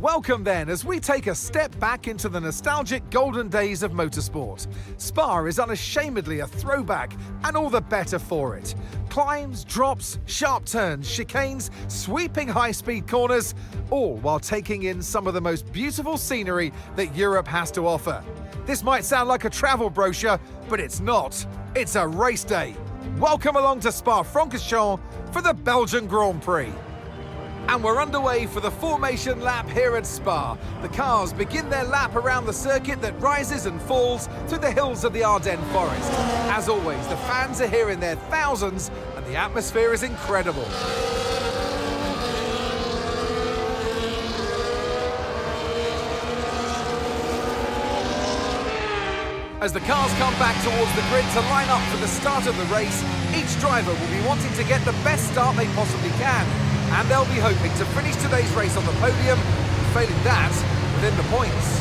welcome then as we take a step back into the nostalgic golden days of motorsport. Spa is unashamedly a throwback, and all the better for it. Climbs, drops, sharp turns, chicanes, sweeping high-speed corners, all while taking in some of the most beautiful scenery that Europe has to offer. This might sound like a travel brochure, but it's not. It's a race day. Welcome along to Spa-Francorchamps for the Belgian Grand Prix. And we're underway for the formation lap here at Spa. The cars begin their lap around the circuit that rises and falls through the hills of the Ardennes forest. As always, the fans are here in their thousands and the atmosphere is incredible. As the cars come back towards the grid to line up for the start of the race, each driver will be wanting to get the best start they possibly can. And they'll be hoping to finish today's race on the podium, and failing that, within the points.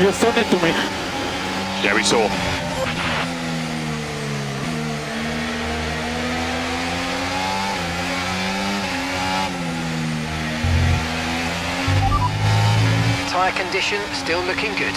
You sent it to me. Yeah, we saw. Tyre condition still looking good.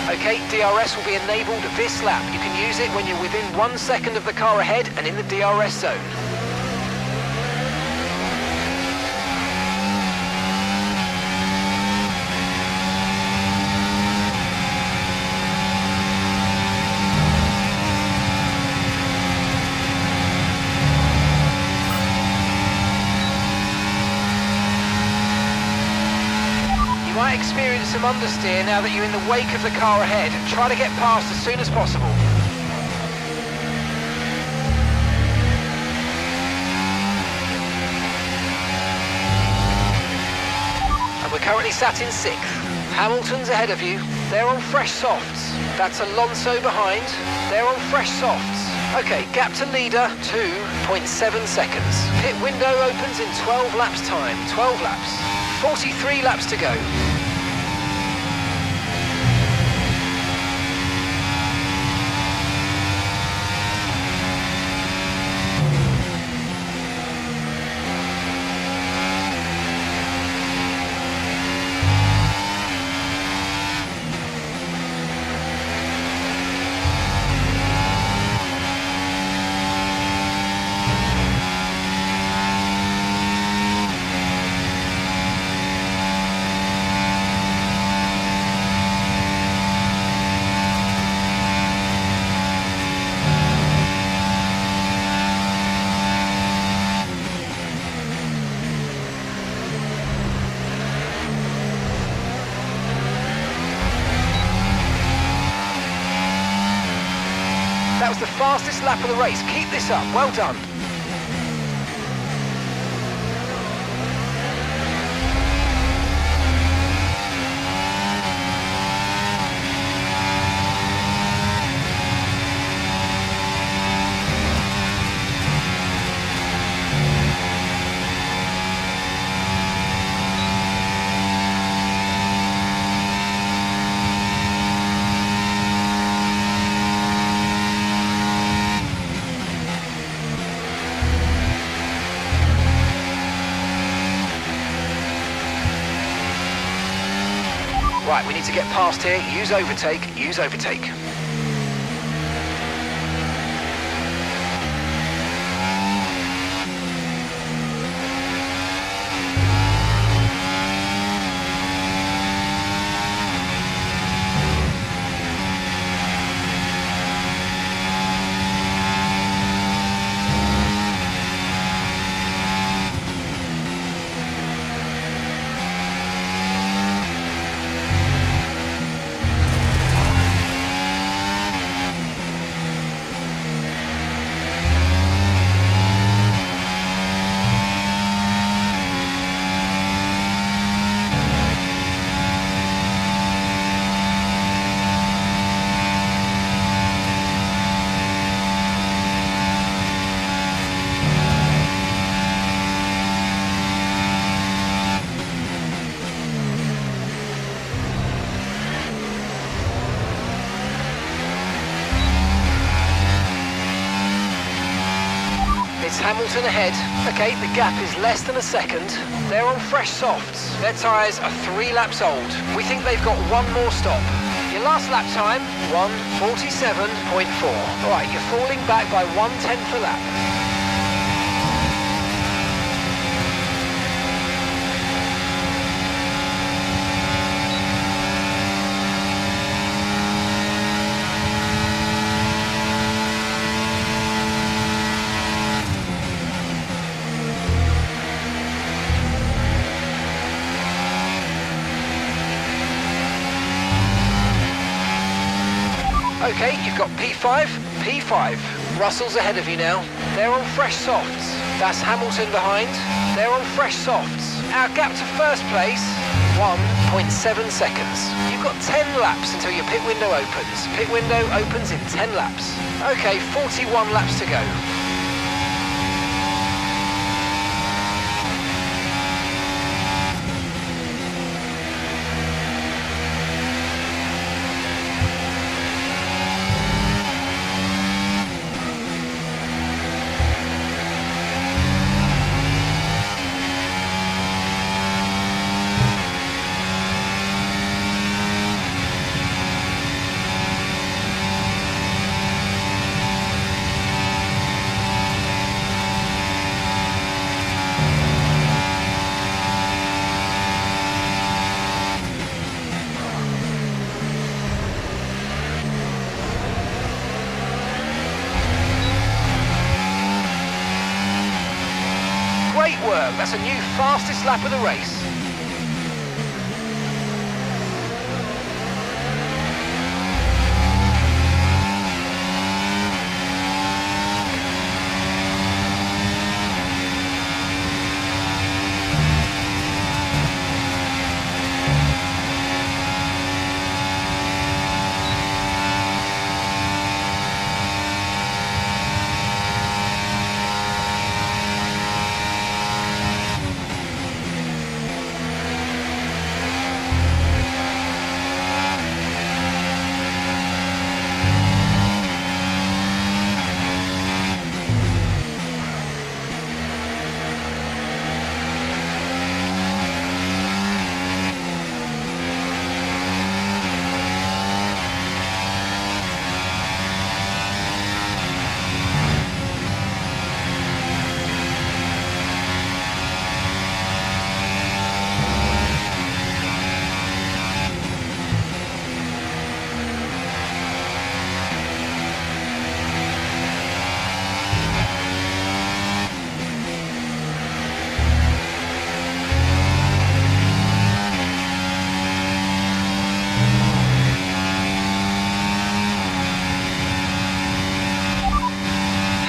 Okay, DRS will be enabled this lap. You can use it when you're within 1 second of the car ahead and in the DRS zone. You might experience some understeer now that you're in the wake of the car ahead. Try to get past as soon as possible. And we're currently sat in 6th. Hamilton's ahead of you. They're on fresh softs. That's Alonso behind. They're on fresh softs. Okay, gap to leader, 2.7 seconds. Pit window opens in 12 laps time. 12 laps. 43 laps to go. fastest lap of the race. Keep this up. Well done. Right, we need to get past here. Use overtake, use overtake. It's Hamilton ahead. Okay, the gap is less than a second. They're on fresh softs. Their tyres are 3 laps old. We think they've got one more stop. Your last lap time, 1:47.4. All right, you're falling back by 1/10 a lap. Okay, you've got P5, P5. Russell's ahead of you now. They're on fresh softs. That's Hamilton behind. They're on fresh softs. Our gap to first place, 1.7 seconds. You've got 10 laps until your pit window opens. Pit window opens in 10 laps. Okay, 41 laps to go. Great work, that's a new fastest lap of the race.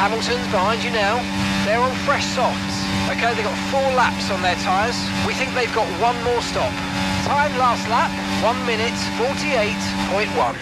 Hamilton's behind you now. They're on fresh softs. Okay, they've got 4 laps on their tyres. We think they've got 1 more stop. Time last lap, 1 minute 48.1.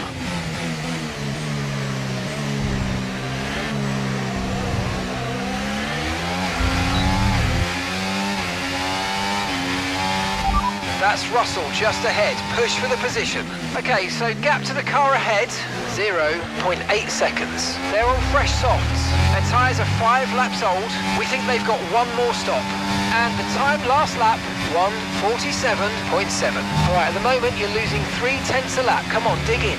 That's Russell just ahead. Push for the position. Okay, so gap to the car ahead, 0.8 seconds. They're on fresh softs. Their tyres are 5 laps old. We think they've got 1 more stop. And the time last lap, 1:47.7. All right, at the moment you're losing 0.3 a lap. Come on, dig in.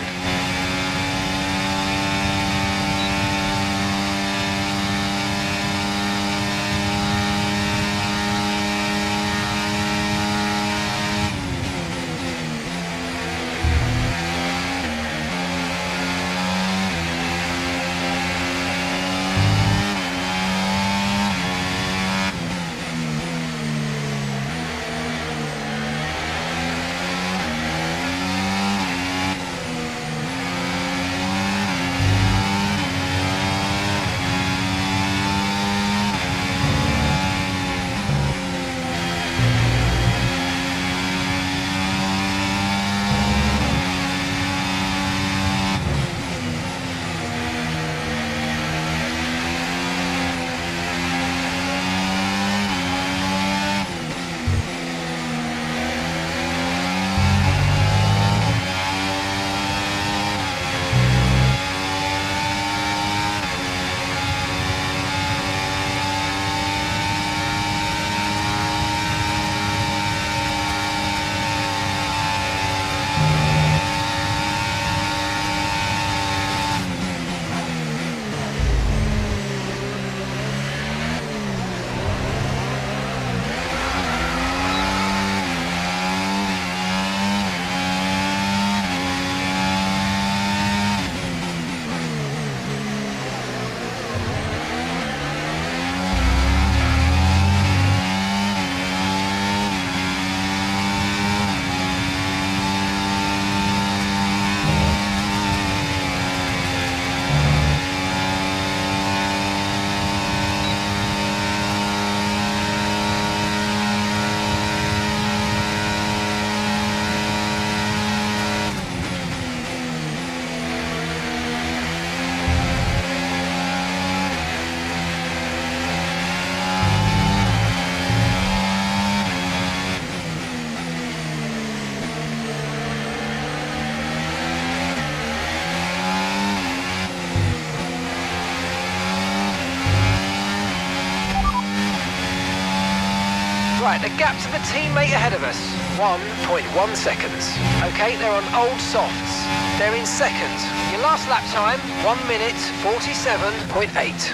Right, the gap to the teammate ahead of us, 1.1 seconds. Okay, they're on old softs. They're in second. Your last lap time, 1 minute 47.8.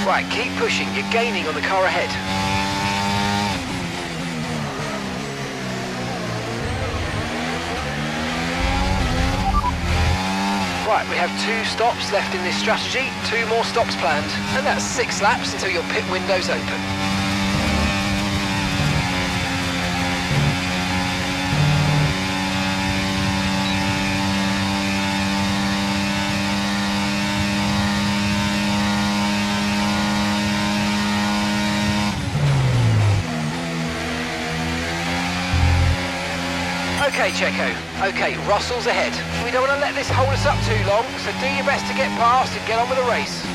Right, keep pushing, you're gaining on the car ahead. Right, we have 2 stops left in this strategy, 2 more stops planned, and that's 6 laps until your pit window's open. Okay, Checo. Okay, Russell's ahead. We don't want to let this hold us up too long, so do your best to get past and get on with the race.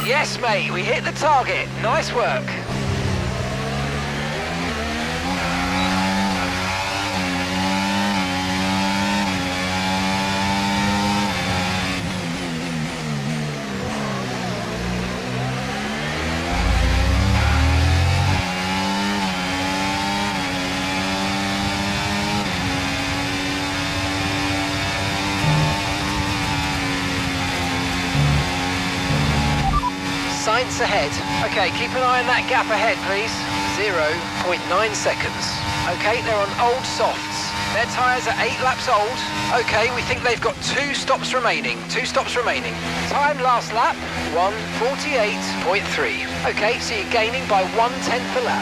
Yes, mate, we hit the target. Nice work. Sainz ahead. Okay, keep an eye on that gap ahead, please. 0.9 seconds. Okay, they're on old softs. Their tyres are 8 laps old. Okay, we think they've got 2 stops remaining. 2 stops remaining. Time last lap, 1:48.3. Okay, so you're gaining by 1/10 a lap.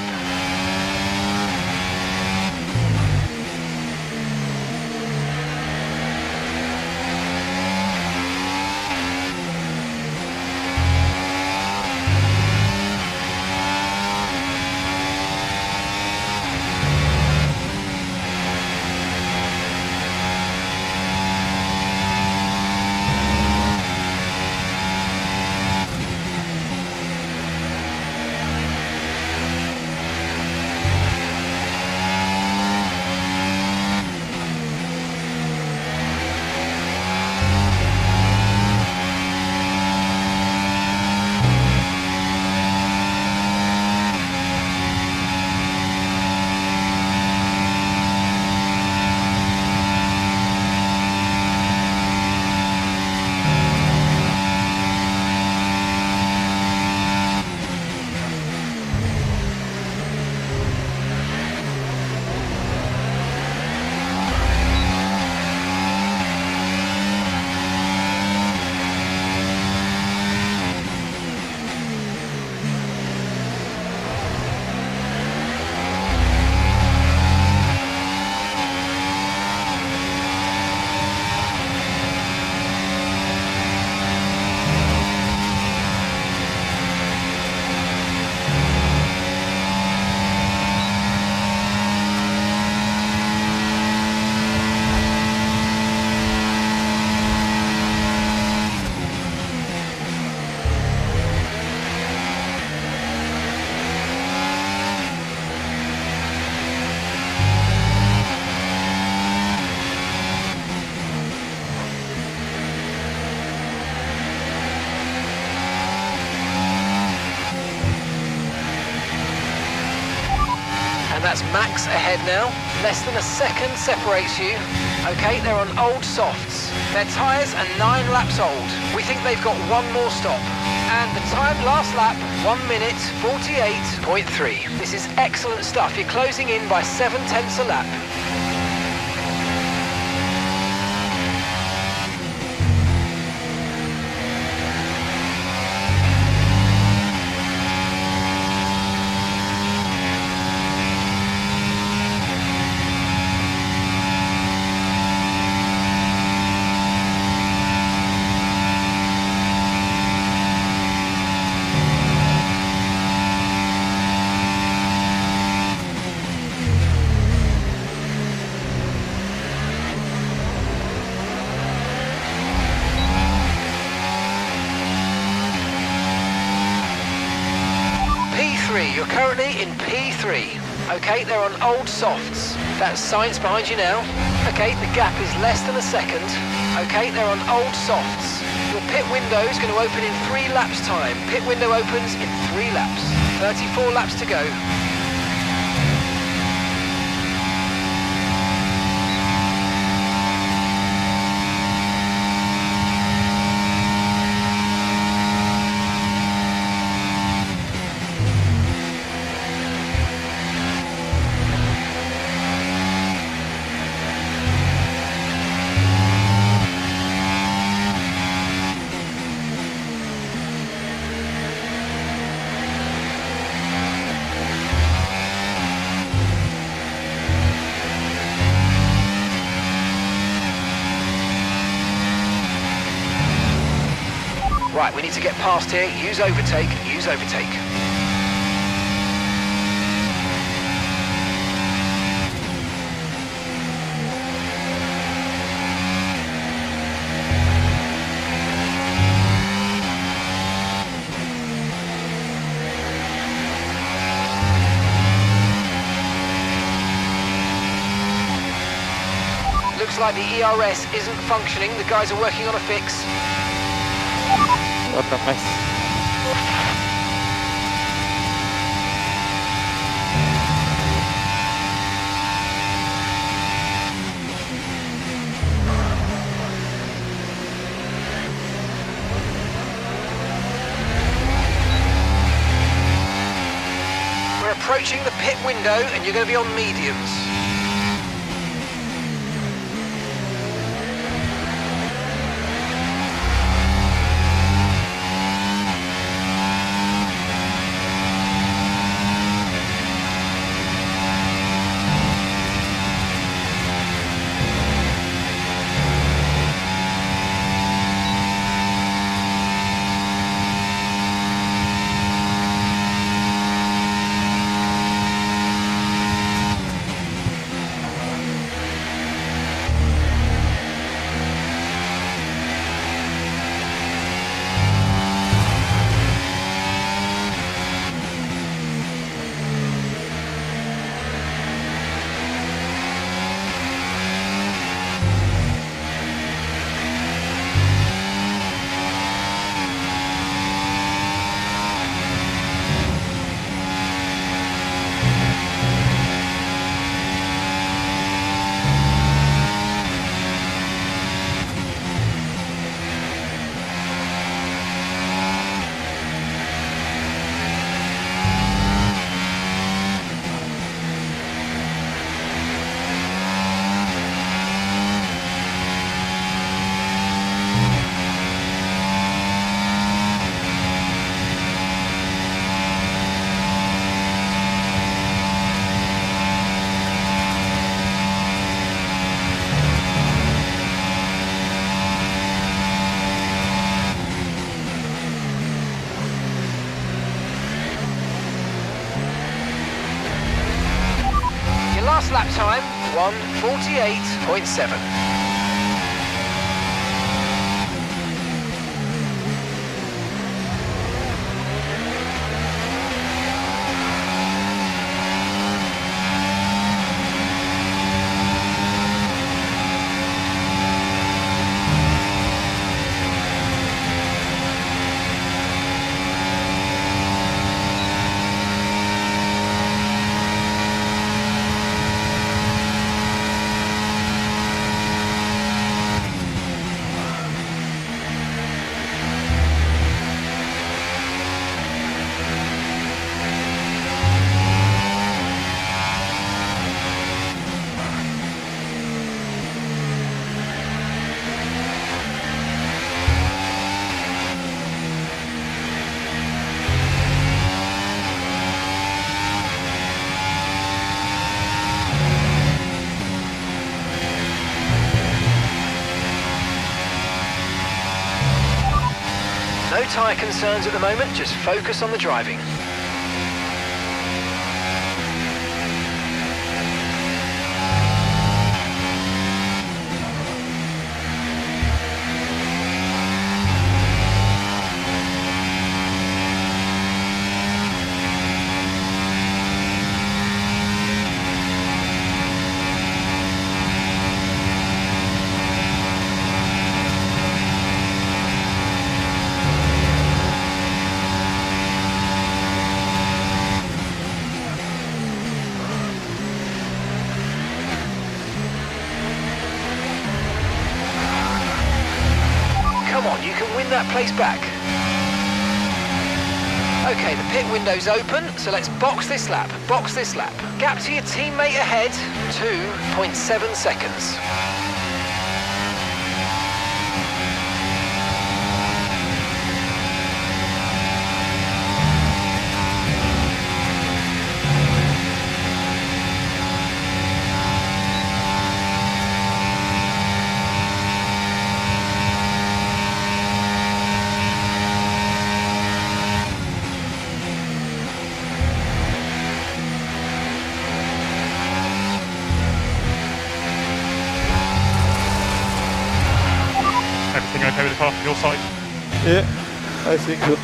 That's Max ahead now. Less than a second separates you. Okay, they're on old softs. Their tyres are 9 laps old. We think they've got 1 more stop. And the time last lap, 1:48.3. This is excellent stuff. You're closing in by 7/10 a lap. You're currently in P3. Okay, they're on old softs. That's Sainz behind you now. Okay, the gap is less than a second. Okay, they're on old softs. Your pit window is going to open in 3 laps time. Pit window opens in 3 laps. 34 laps to go. Right, we need to get past here. Use overtake, use overtake. Looks like the ERS isn't functioning. The guys are working on a fix. Otra vez. We're approaching the pit window and you're going to be on mediums. Last lap time, 1:48.7. No tyre concerns at the moment, just focus on the driving. Come on, you can win that place back. Okay, the pit window's open, so let's box this lap, box this lap. Gap to your teammate ahead, 2.7 seconds. Everything okay with the car from your side? Yeah, I think so.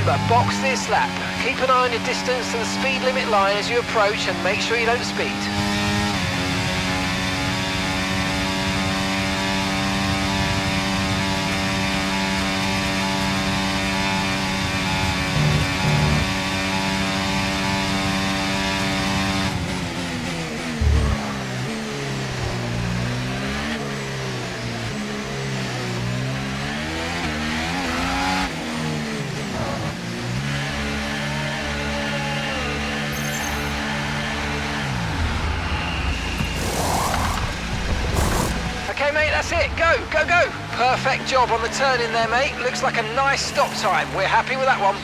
remember, box this lap. Keep an eye on your distance to the speed limit line as you approach and make sure you don't speed. Okay, mate, that's it. Go, go, go. Perfect job on the turn in there, mate. Looks like a nice stop time. We're happy with that one.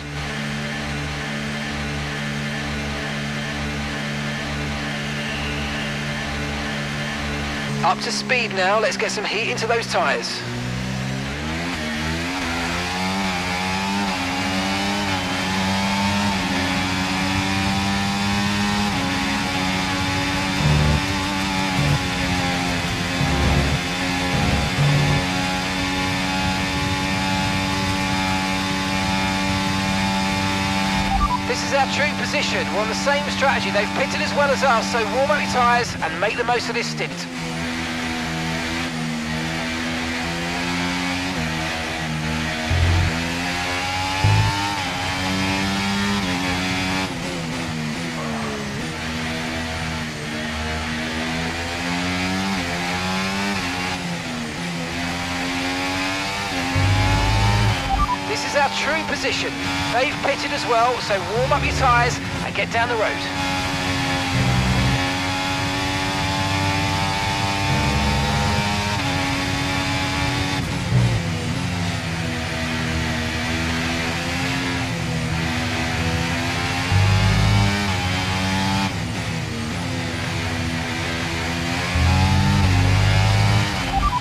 Up to speed now. Let's get some heat into those tyres. This is our true position. We're on the same strategy. They've pitted as well as us, so warm up your tyres and make the most of this stint. This is our true position. They've pitted as well, so warm up your tyres and get down the road.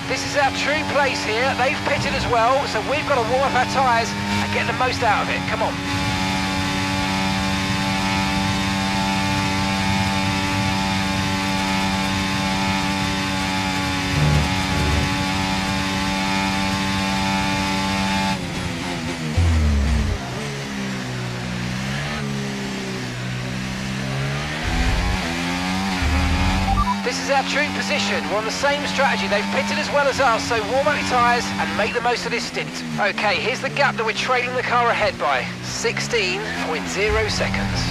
This is our true place here. They've pitted as well, so we've got to warm up our tyres and get the most out of it. Come on. This is our true position. We're on the same strategy. They've pitted as well as us, so warm up your tyres and make the most of this stint. Okay, here's the gap that we're trailing the car ahead by. 16.0 seconds.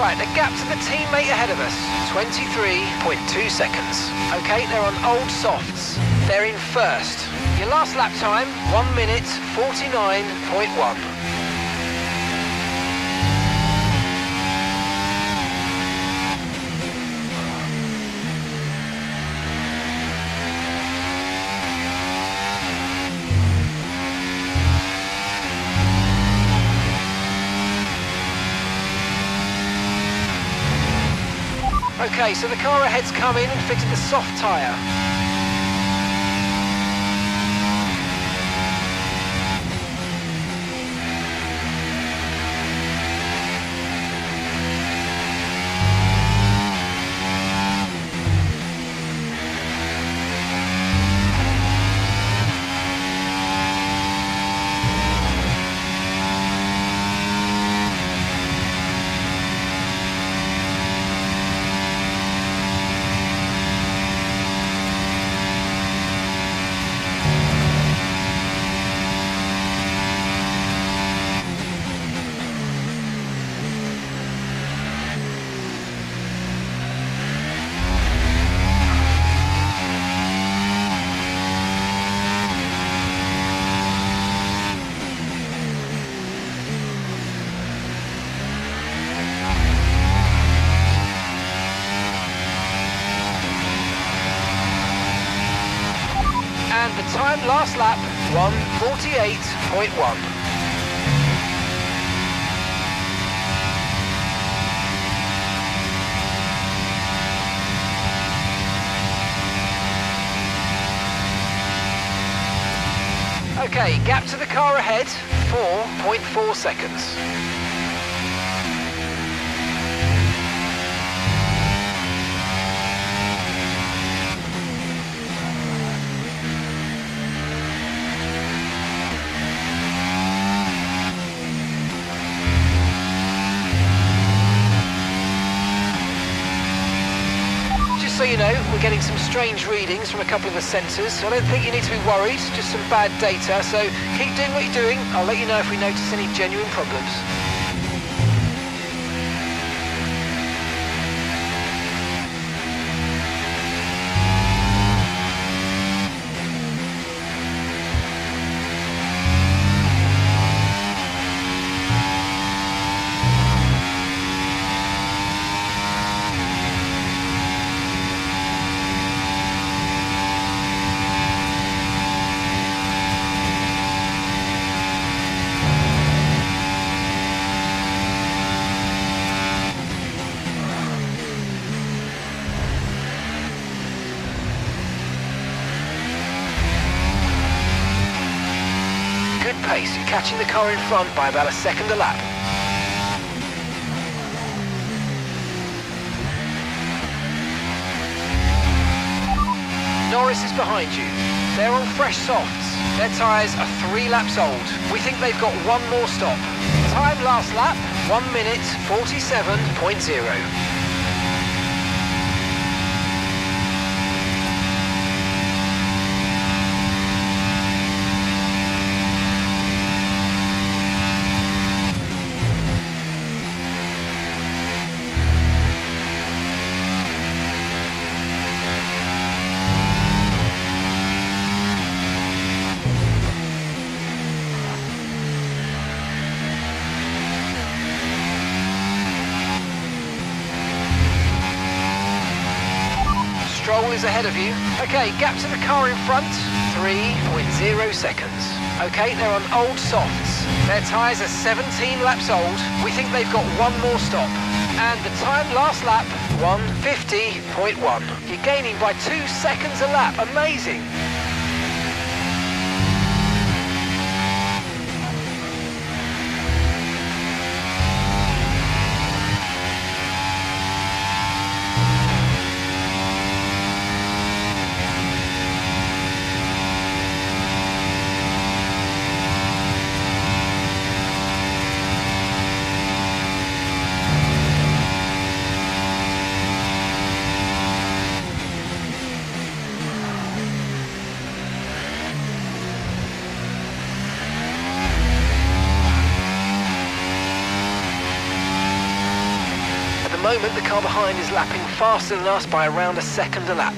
Right, the gap to the teammate ahead of us, 23.2 seconds. Okay, they're on old softs. They're in first. Your last lap time, 1 minute 49.1. Okay, so the car ahead's come in and fitted the soft tyre. And the time last lap, 1:48.1. Okay, gap to the car ahead, 4.4 seconds. So you know, we're getting some strange readings from a couple of the sensors, so I don't think you need to be worried, just some bad data, so keep doing what you're doing. I'll let you know if we notice any genuine problems. Pace. You're catching the car in front by about a second a lap. Norris is behind you. They're on fresh softs. Their tyres are 3 laps old. We think they've got one more stop. Time last lap, 1 minute 47.0. Stroll is ahead of you. Okay, gap to the car in front, 3.0 seconds. Okay, they're on old softs. Their tyres are 17 laps old. We think they've got one more stop. And the time last lap, 1:50.1. You're gaining by 2 seconds a lap. Amazing. At the moment, the car behind is lapping faster than us by around a second a lap.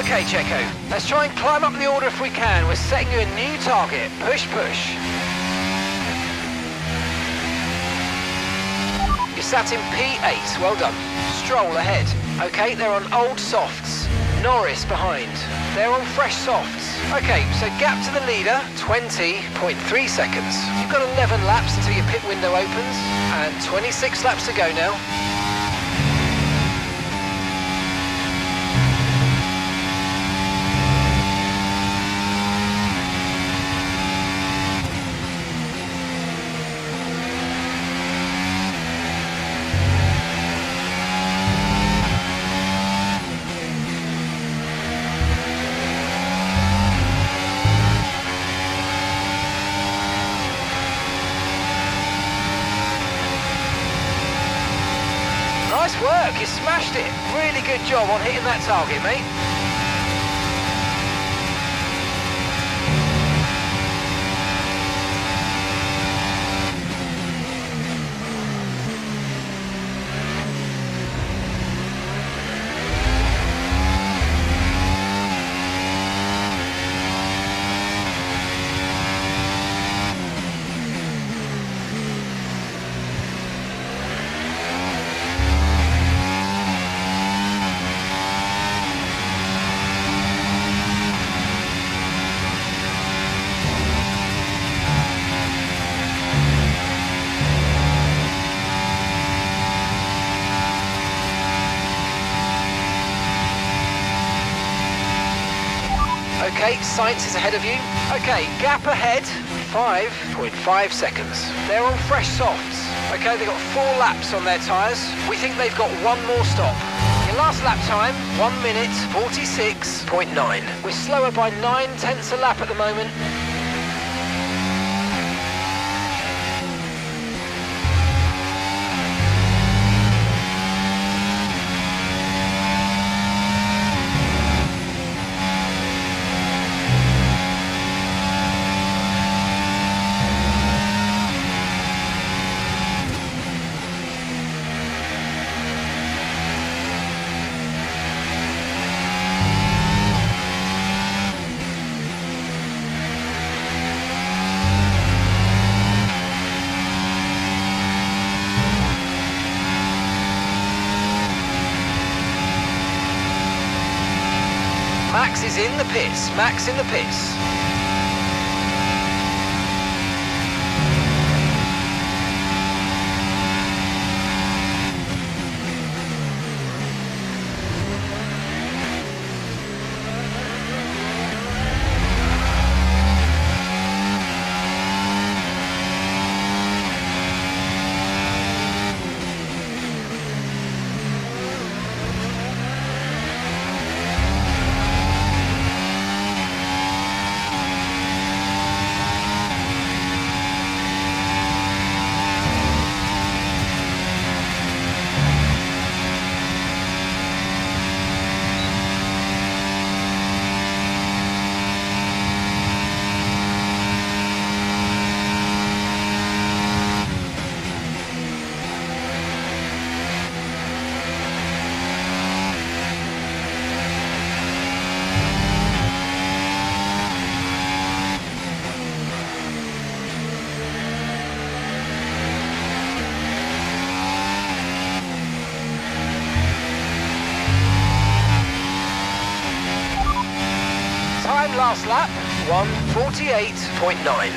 Okay, Checo, let's try and climb up the order if we can. We're setting you a new target. Push, push. You're sat in P8, well done. Stroll ahead. Okay, they're on old softs. Norris behind. They're on fresh softs. Okay, so gap to the leader, 20.3 seconds. You've got 11 laps until your pit window opens, and 26 laps to go now. Nice work, you smashed it. Really good job on hitting that target, mate. Okay, Sainz is ahead of you. Okay, gap ahead, 5.5 seconds. They're on fresh softs. Okay, they've got 4 laps on their tyres. We think they've got one more stop. Your last lap time, 1 minute 46.9. We're slower by 9/10 a lap at the moment. Max is in the pits. Max in the pits. Last lap, 1:48.9.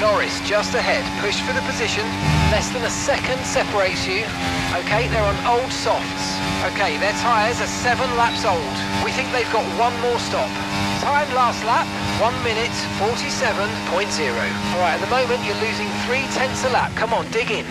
Norris just ahead, push for the position, less than a second separates you. Okay, they're on old softs. Okay, their tyres are 7 laps old. We think they've got one more stop. Time last lap, 1 minute 47.0. Alright, at the moment you're losing 3/10 a lap. Come on, dig in.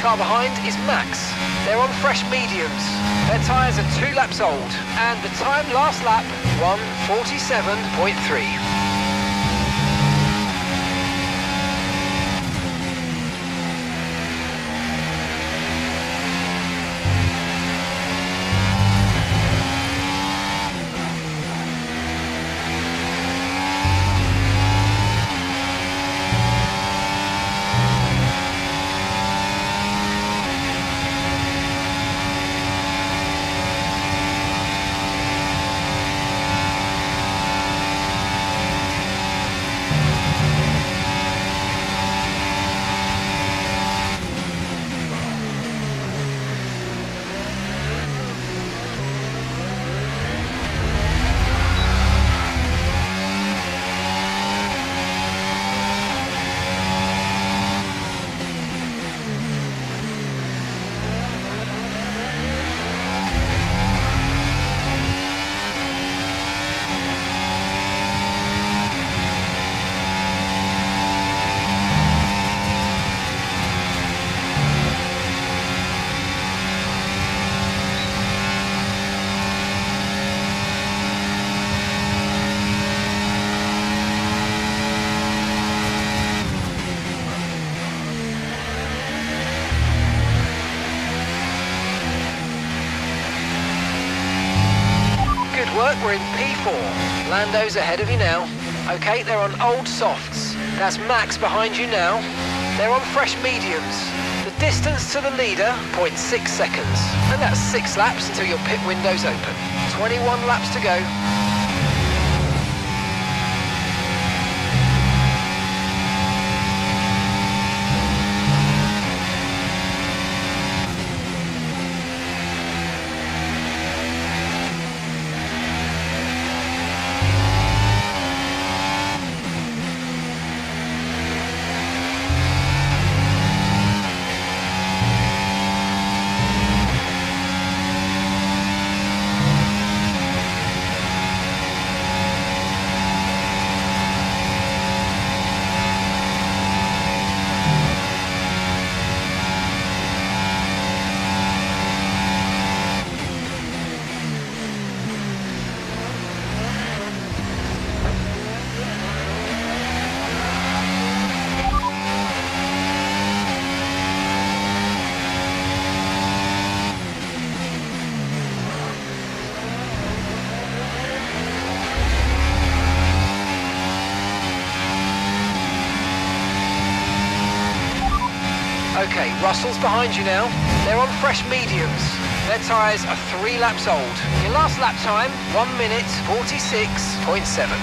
car behind is Max. They're on fresh mediums. Their tyres are 2 laps old, and the time last lap, 1:47.3. We're in P4. Lando's ahead of you now. Okay, they're on old softs. That's Max behind you now. They're on fresh mediums. The distance to the leader, 0.6 seconds. And that's 6 laps until your pit window's open. 21 laps to go. Okay, Russell's behind you now. They're on fresh mediums. Their tyres are 3 laps old. Your last lap time, 1:46.7.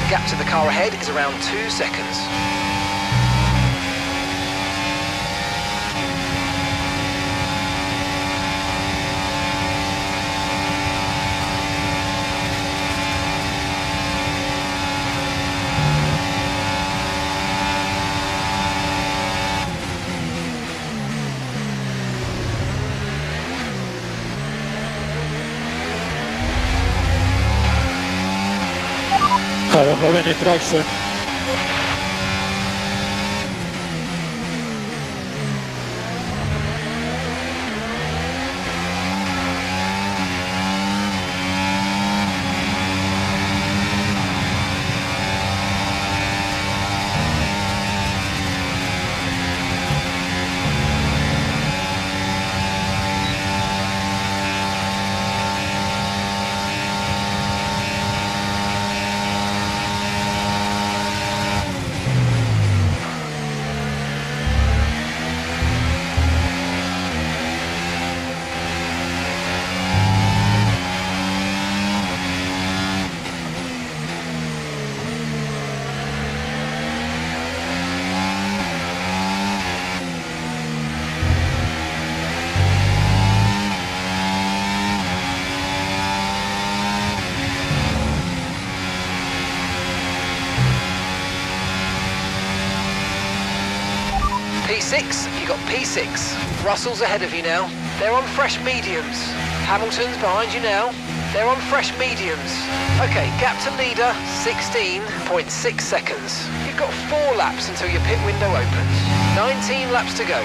Gap to the car ahead is around 2 seconds. Halo, robienie traksy. P6, you got P6. Russell's ahead of you now. They're on fresh mediums. Hamilton's behind you now. They're on fresh mediums. Okay, gap to leader, 16.6 seconds. You've got 4 laps until your pit window opens. 19 laps to go.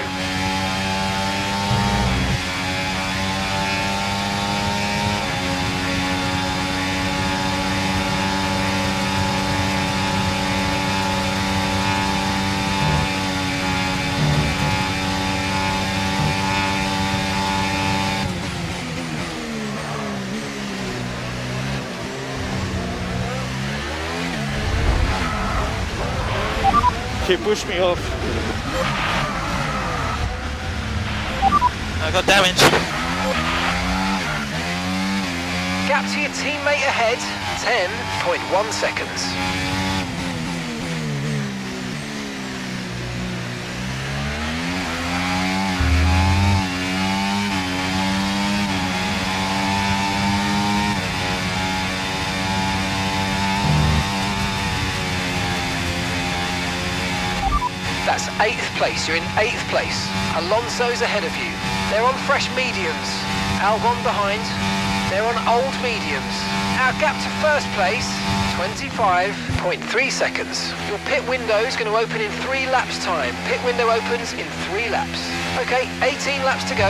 He pushed me off. I got damage. Gap to your teammate ahead, 10.1 seconds. That's 8th place, you're in 8th place. Alonso's ahead of you. They're on fresh mediums. Albon behind. They're on old mediums. Our gap to first place, 25.3 seconds. Your pit window is going to open in 3 laps time. Pit window opens in 3 laps. Okay, 18 laps to go.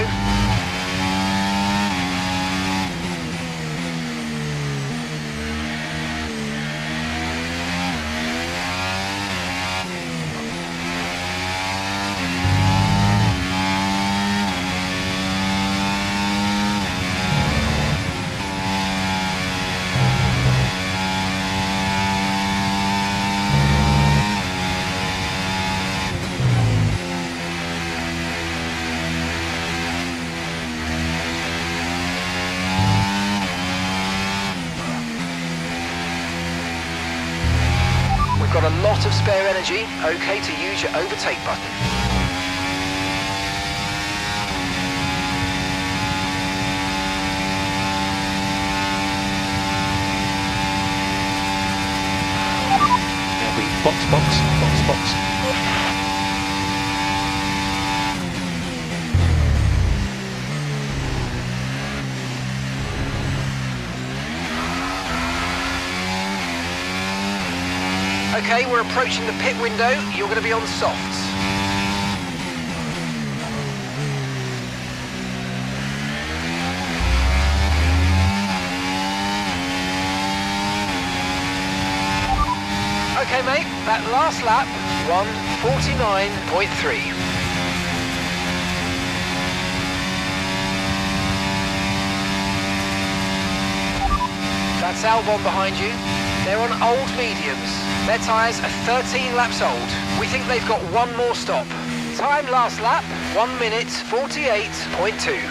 Got a lot of spare energy, okay to use your overtake button. Box. Okay, we're approaching the pit window. You're going to be on softs. Okay, mate, that last lap, 1:49.3. That's Albon behind you. They're on old mediums. Their tyres are 13 laps old. We think they've got one more stop. Time last lap, 1:48.2.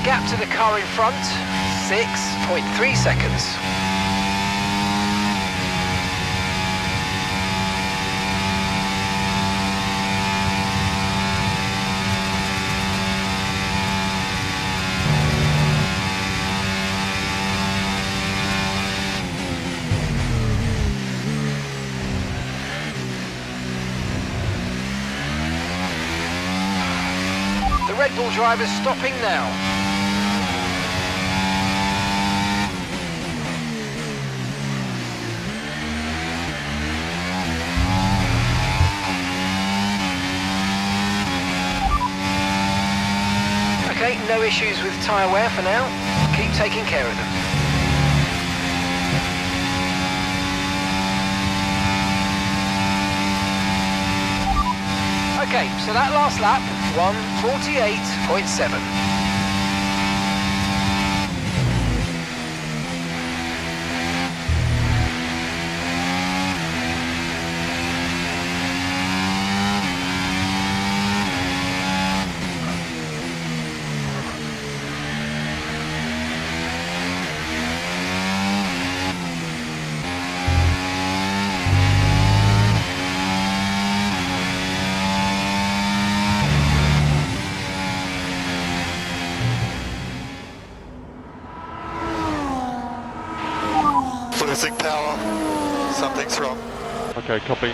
Gap to the car in front, 6.3 seconds. The Red Bull driver's stopping now. Okay, no issues with tyre wear for now. Keep taking care of them. Okay, so that last lap, 1:48.7. losing power. Something's wrong. Okay, copy.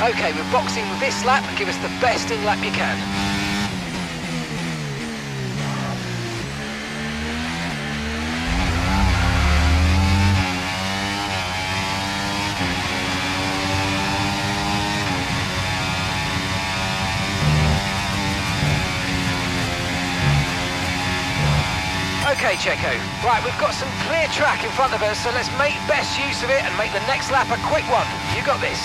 Okay, we're boxing with this lap. Give us the best in lap you can. Okay, Checo. Right, we've got some clear track in front of us, so let's make best use of it and make the next lap a quick one. You got this.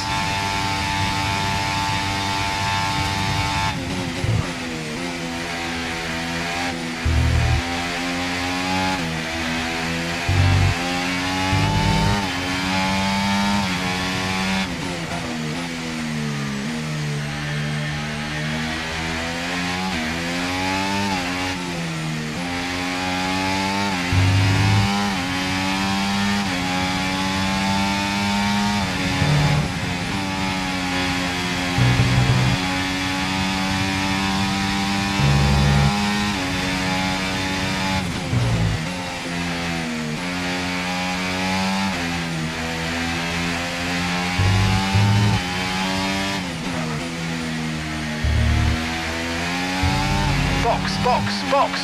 Box.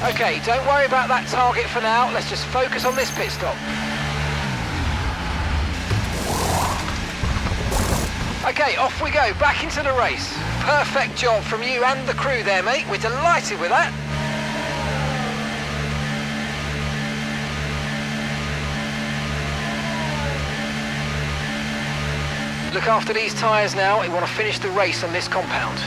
Okay, don't worry about that target for now. Let's just focus on this pit stop. Okay, off we go, back into the race. Perfect job from you and the crew there, mate. We're delighted with that. Look after these tyres now. We want to finish the race on this compound.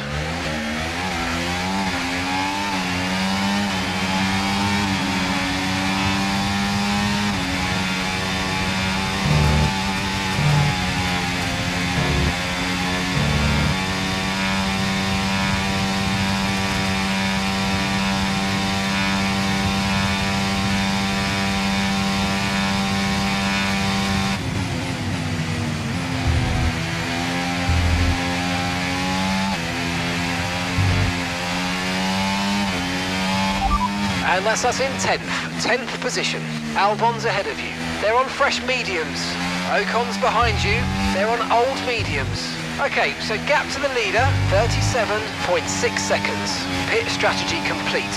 And that's us in 10th position. Albon's ahead of you. They're on fresh mediums. Ocon's behind you. They're on old mediums. Okay, so gap to the leader, 37.6 seconds. Pit strategy complete.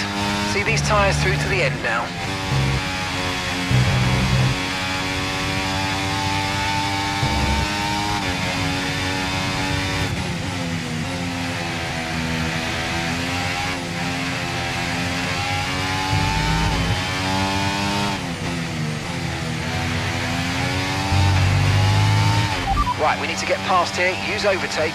See these tyres through to the end now. Right, we need to get past here. Use overtake.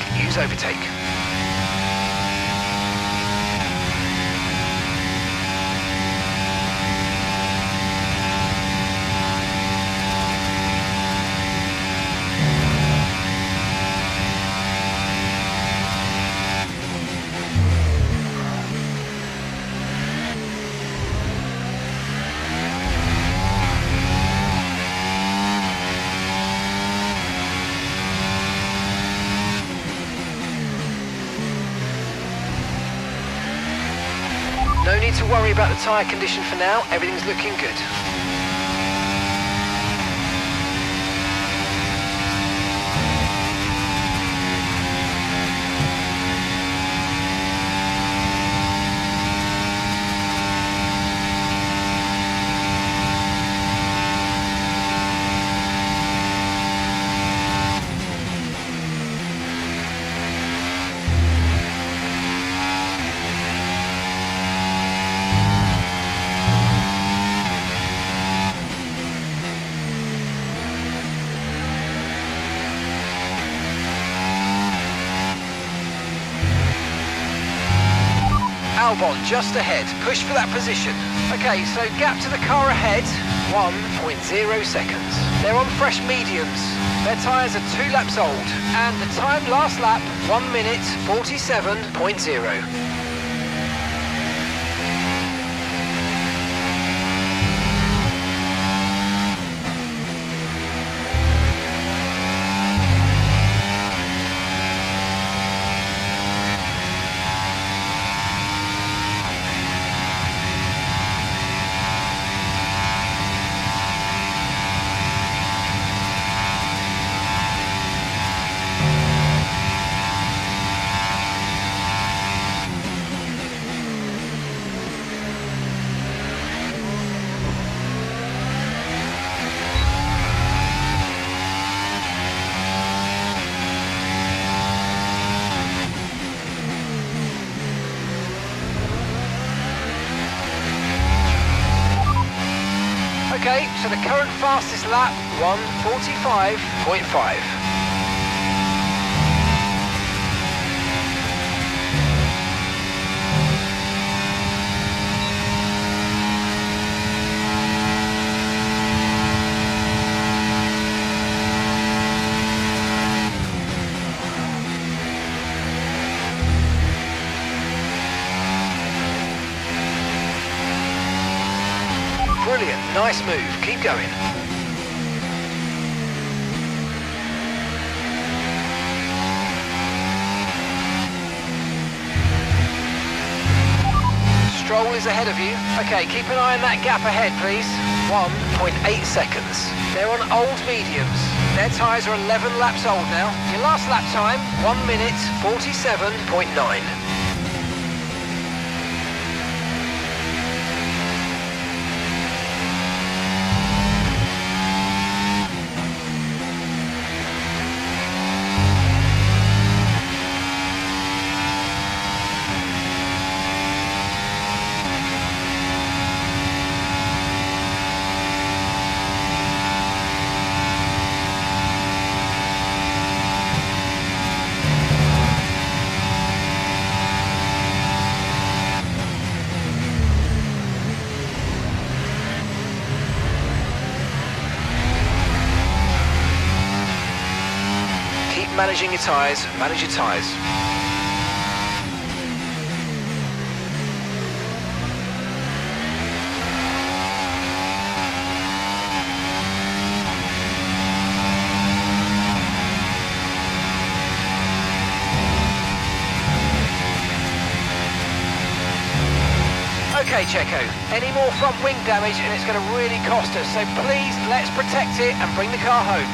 worry about the tyre condition for now. Everything's looking good. Albon just ahead, push for that position. Okay, so gap to the car ahead, 1.0 seconds. They're on fresh mediums. Their tyres are 2 laps old, and the time last lap, 1 minute 47.0. Okay, so the current fastest lap, 1:45.5. Brilliant, nice move, keep going. Stroll is ahead of you. Okay, keep an eye on that gap ahead, please. 1.8 seconds. They're on old mediums. Their tyres are 11 laps old now. Your last lap time, 1 minute 47.9. Managing your tyres, manage your tyres. Okay, Checo, any more front wing damage and it's going to really cost us, so please let's protect it and bring the car home.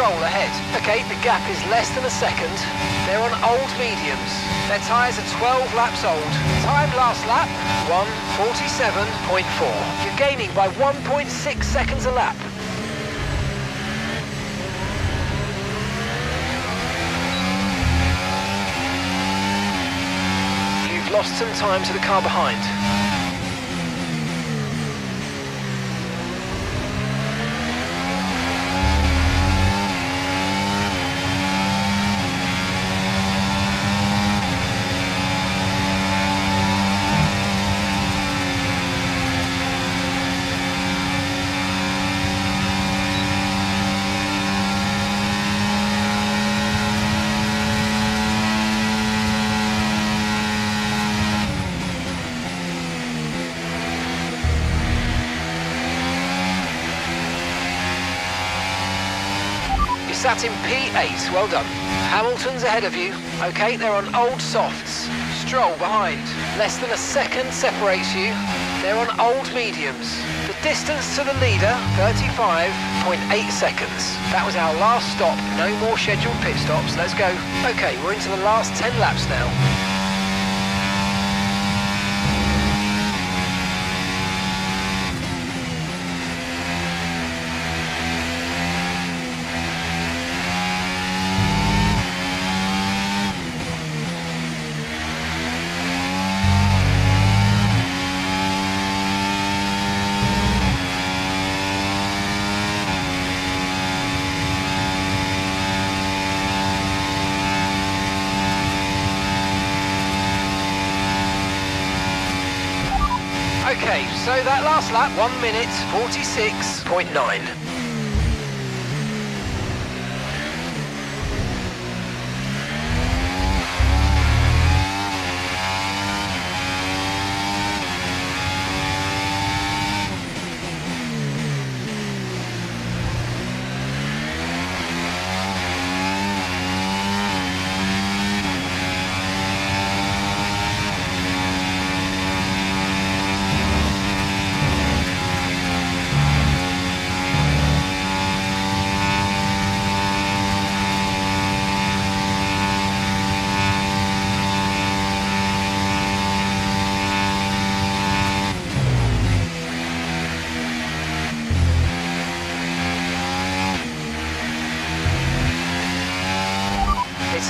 Stroll ahead. Okay, the gap is less than a second. They're on old mediums. Their tyres are 12 laps old. Time last lap, 1:47.4. You're gaining by 1.6 seconds a lap. You've lost some time to the car behind. Sat in P8, well done. Hamilton's ahead of you. Okay, they're on old softs. Stroll behind. Less than a second separates you. They're on old mediums. The distance to the leader, 35.8 seconds. That was our last stop. No more scheduled pit stops. Let's go. Okay, we're into the last 10 laps now. Okay, so that last lap, 1:46.9.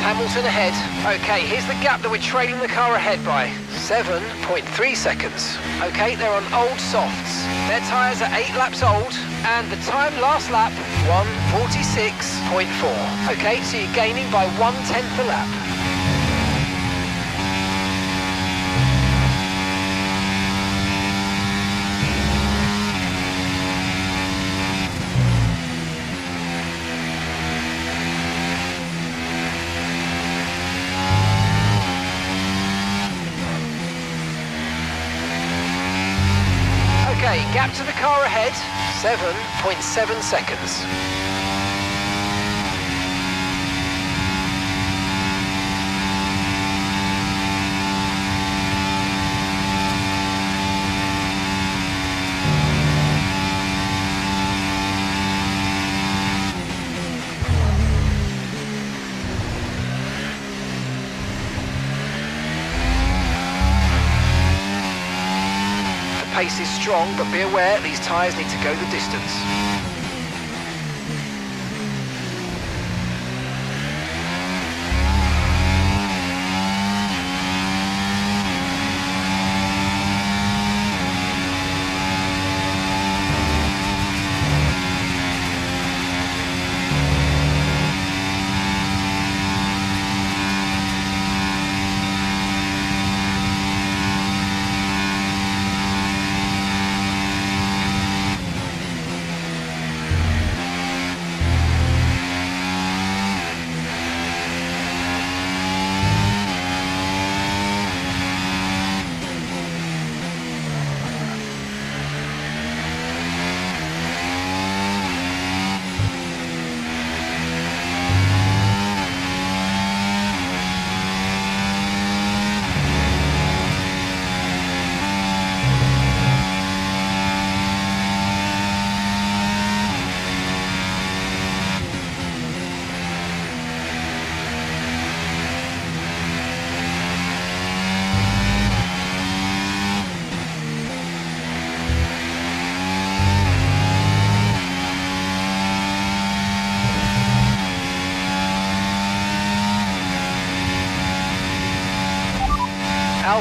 Hamilton ahead. Okay, here's the gap that we're trailing the car ahead by. 7.3 seconds. Okay, they're on old softs. Their tyres are 8 laps old, and the time last lap, 1:46.4. Okay, so you're gaining by 1/10 a lap. Okay, gap to the car ahead, 7.7 seconds. Pace is strong, but be aware these tyres need to go the distance.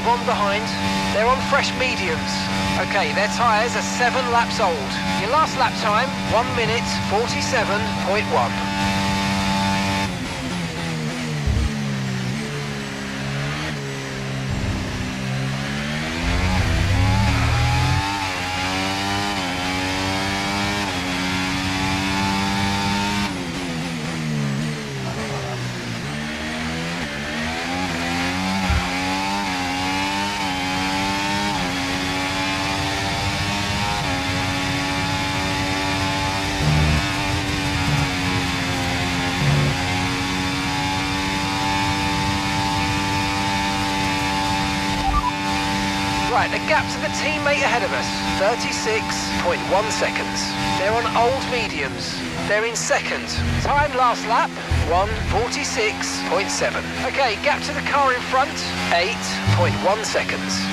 Albon behind. They're on fresh mediums. Okay, their tyres are 7 laps old. Your last lap time, 1 minute 47.1. Right, the gap to the teammate ahead of us, 36.1 seconds. They're on old mediums. They're in second. Time last lap, 1:46.7. Okay, gap to the car in front, 8.1 seconds.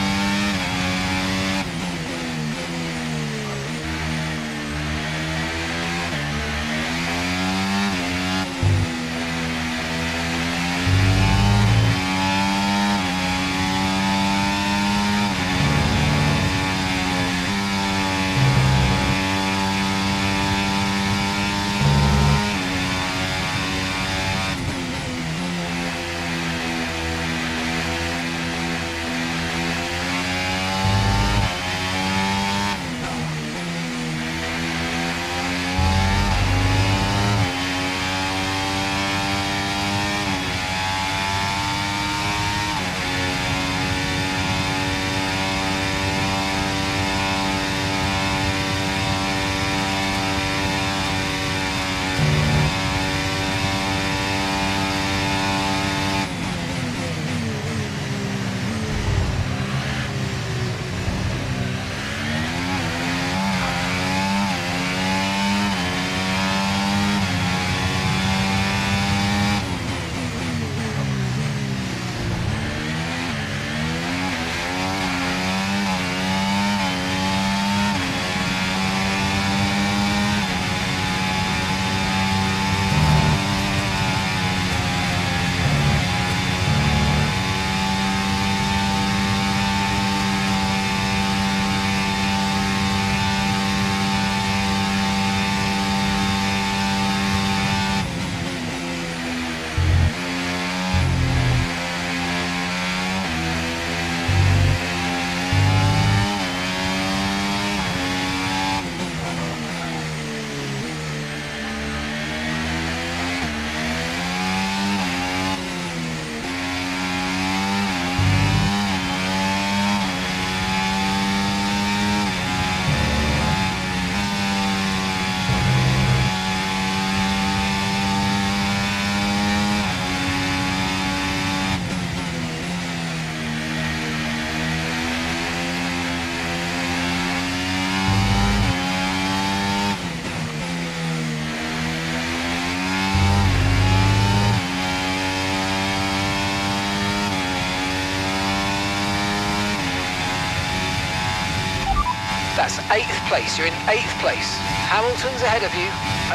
That's 8th place. You're in 8th place. Hamilton's ahead of you.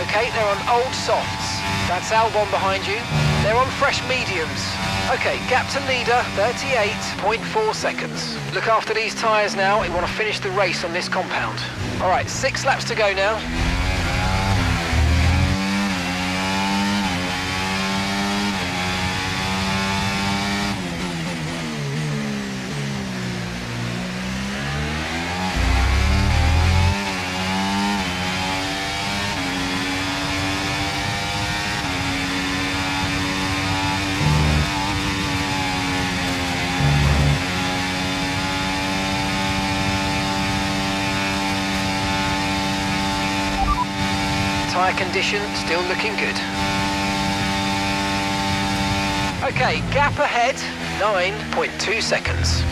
Okay, they're on old softs. That's Albon behind you. They're on fresh mediums. Okay, gap to leader, 38.4 seconds. Look after these tyres now. You want to finish the race on this compound. All right, 6 laps to go now. Tyre condition still looking good. Okay, gap ahead, 9.2 seconds.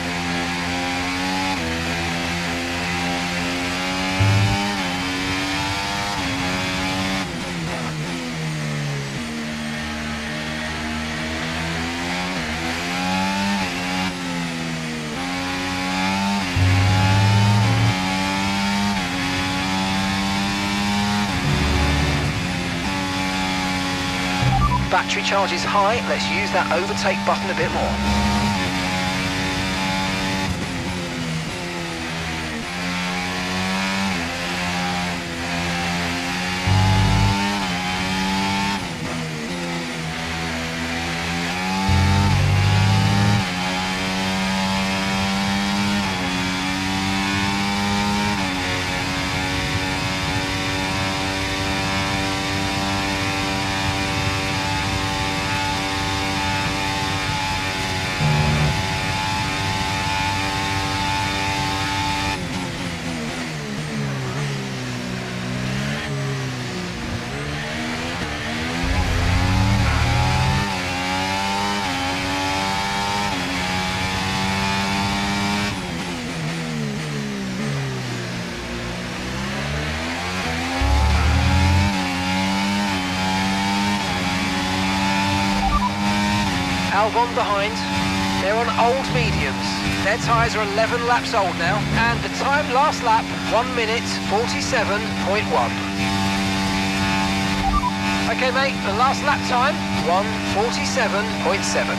Battery charge is high, let's use that overtake button a bit more. Albon behind. They're on old mediums. Their tyres are 11 laps old now, and the time last lap, 1 minute 47.1. Okay mate, the last lap time, 1:47.7.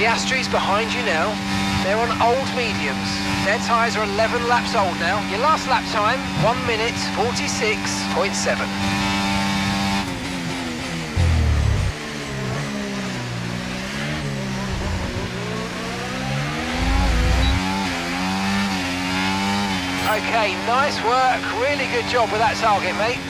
Piastri's behind you now. They're on old mediums. Their tyres are 11 laps old now. Your last lap time, 1 minute 46.7. Okay, nice work. Really good job with that target, mate.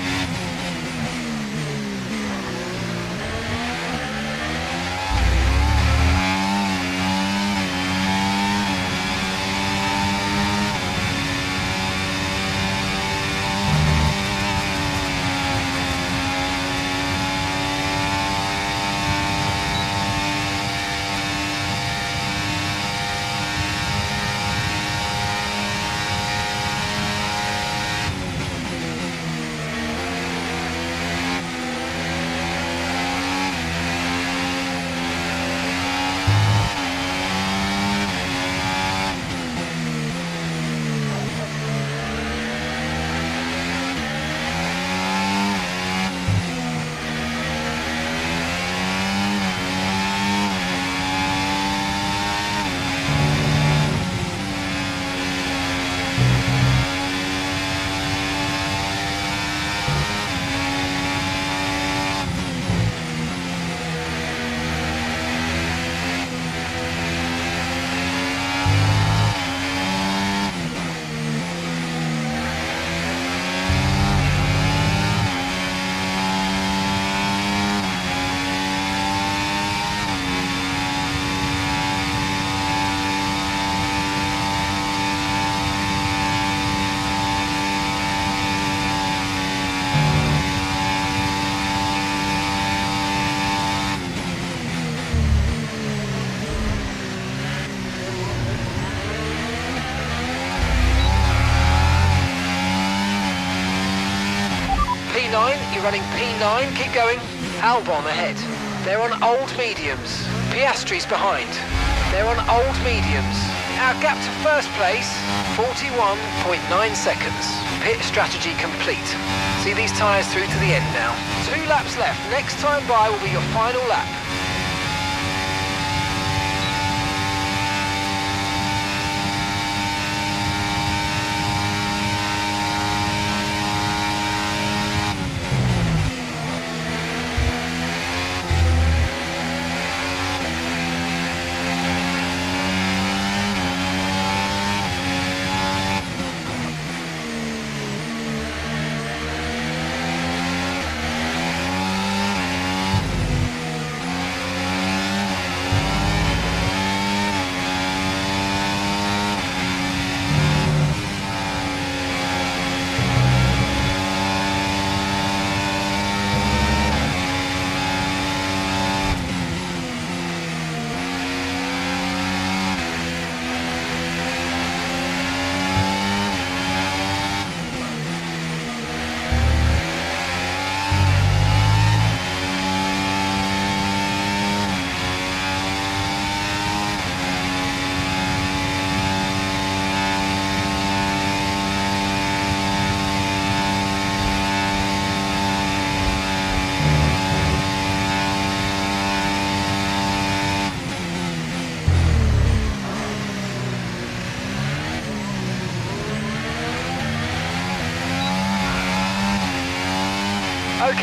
You're running P9, keep going. Albon ahead. They're on old mediums. Piastri's behind. They're on old mediums. Our gap to first place, 41.9 seconds. Pit strategy complete. See these tyres through to the end now. 2 laps left. Next time by will be your final lap.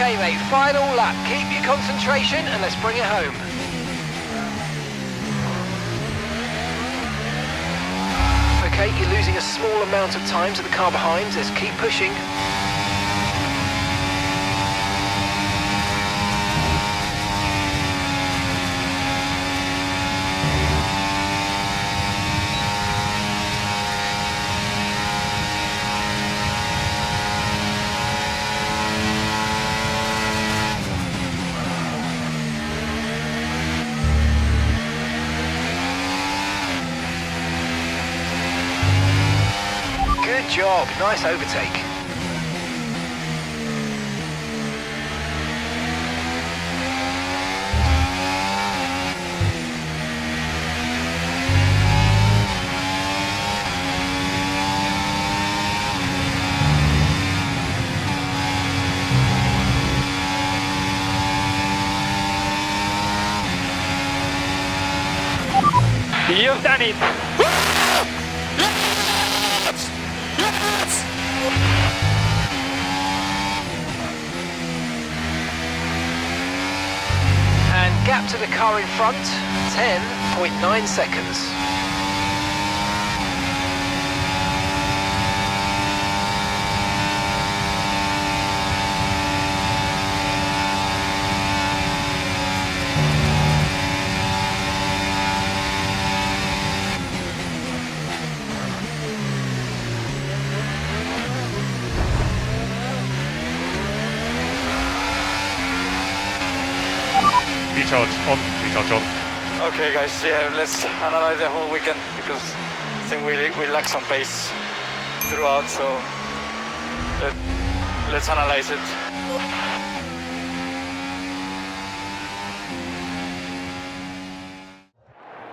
Okay, mate, final lap. Keep your concentration and let's bring it home. Okay, you're losing a small amount of time to the car behind. Let's keep pushing. Good job, nice overtake. You've done it. And gap to the car in front, 10.9 seconds. Recharge on. Okay, guys. Yeah, let's analyze the whole weekend because I think we lack some pace throughout. So let's analyze it.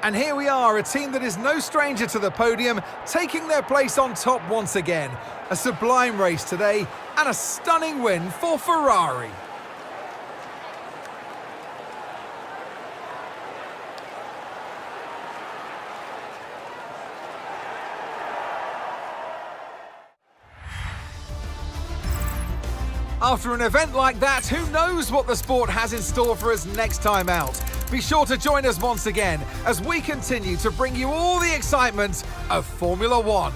And here we are, a team that is no stranger to the podium, taking their place on top once again. A sublime race today and a stunning win for Ferrari. After an event like that, who knows what the sport has in store for us next time out? Be sure to join us once again as we continue to bring you all the excitement of Formula One.